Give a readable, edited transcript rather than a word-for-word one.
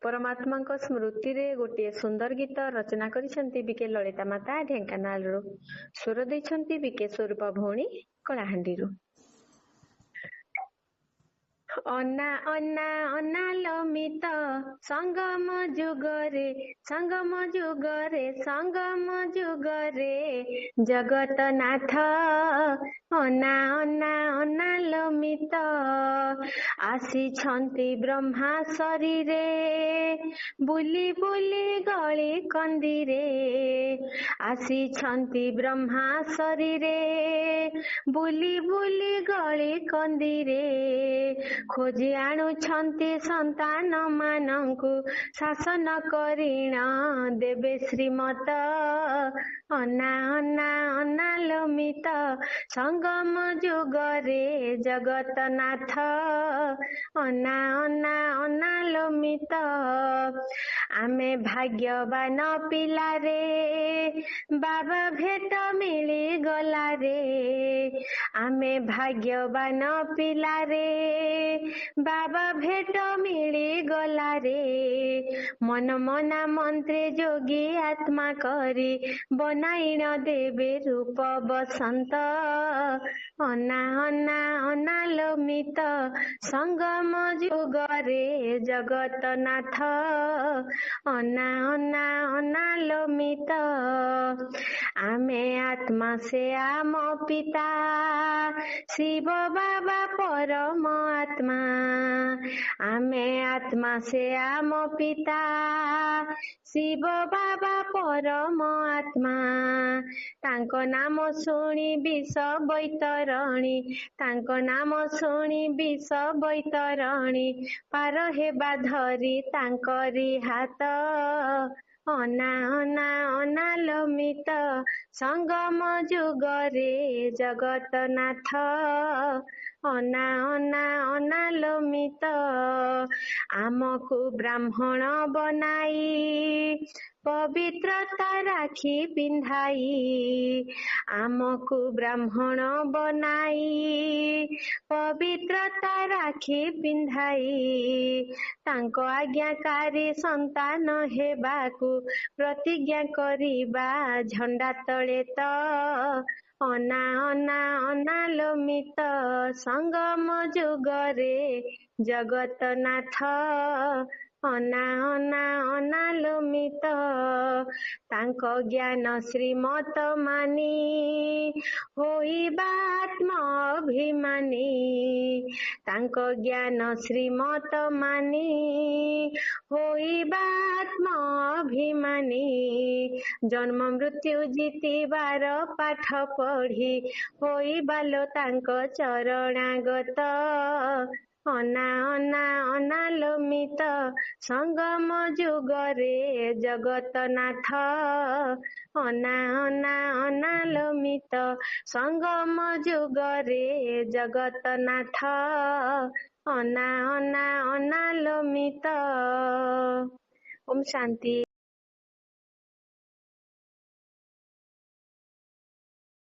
परमात्मा स्मृति रे गोटे सुंदर गीत रचना करिसेंती बीके ललिता माता ढेंकानाल रो स्वर दैछंती बीके स्वरूप भौणी कलाहांडी रो। अन्ना अन्ना अन्ना लमित संगम जुगरे संगम जुगरे संगम जुगरे जगत नाथ अन्ना अन्ना अन्ना लमित आसी छंती ब्रह्मा शरीरे बुली बुली गली कंदीरे आसी छंती ब्रह्मा शरीरे बुली बुली गली कंदीरे खोजी आणुछंती संतान मानंकु शासन करिण देवे श्रीमत अन्ना अन्ना अन्ना लमित संगम जुगरे जगत नाथ अन्ना अन्ना अन्ना लमित आमे भाग्यवान पिला रे बाबा भेट मिली गला रे आमे भाग्यवान पिला रे बाबा भेट मिली गला रे मन मना मंत्री जोगी आत्मा करी बनाइन देवे रूप बसंत अन्ना अन्ना अन्ना लमित संगम जुगरे जगत नाथ अन्ना अन्ना अन्ना लमित आमे आत्मा से आम पिता शिव बाबा परम आत्मा आमे आत्मा से आम पिता शिव बाबा परम आत्मा तांको नाम शुणी विष बैतरणी तांको नाम शुणी विष बैतरणी पार हेबा धरी तांकरी हाथ अन्ना अन्ना अन्ना लमित संगम जुगरे जगत नाथ अन्ना अन्ना अन्ना लमित आमको ब्राह्मण बनाई पवित्रता राखी पिंधाई आमको ब्राह्मण बनाई पवित्रता राखी पिंधाई तांको आज्ञाकारी संतान हेबाकु प्रतिज्ञा करिबा झंडा तले त अन्ना अन्ना अन्ना लमित संगम जुगरे जगत नाथ अन्ना अन्ना अन्ना लमित तांको ज्ञान श्रीमत मानी होइबा आत्मा अभिमानी तांको ज्ञान श्रीमत मानी होइबा आत्मा अभिमानी जन्म मृत्यु जीतिबार पाठ पढ़ी होइबा लो तांको चरणागत अन्ना अन्ना अन्ना लमित संगम जुगरे जगत नाथ अन्ना अन्ना अन्ना लमित संगम जुगरे जगत नाथ अन्ना अन्ना अन्ना लमित। ओम शांति।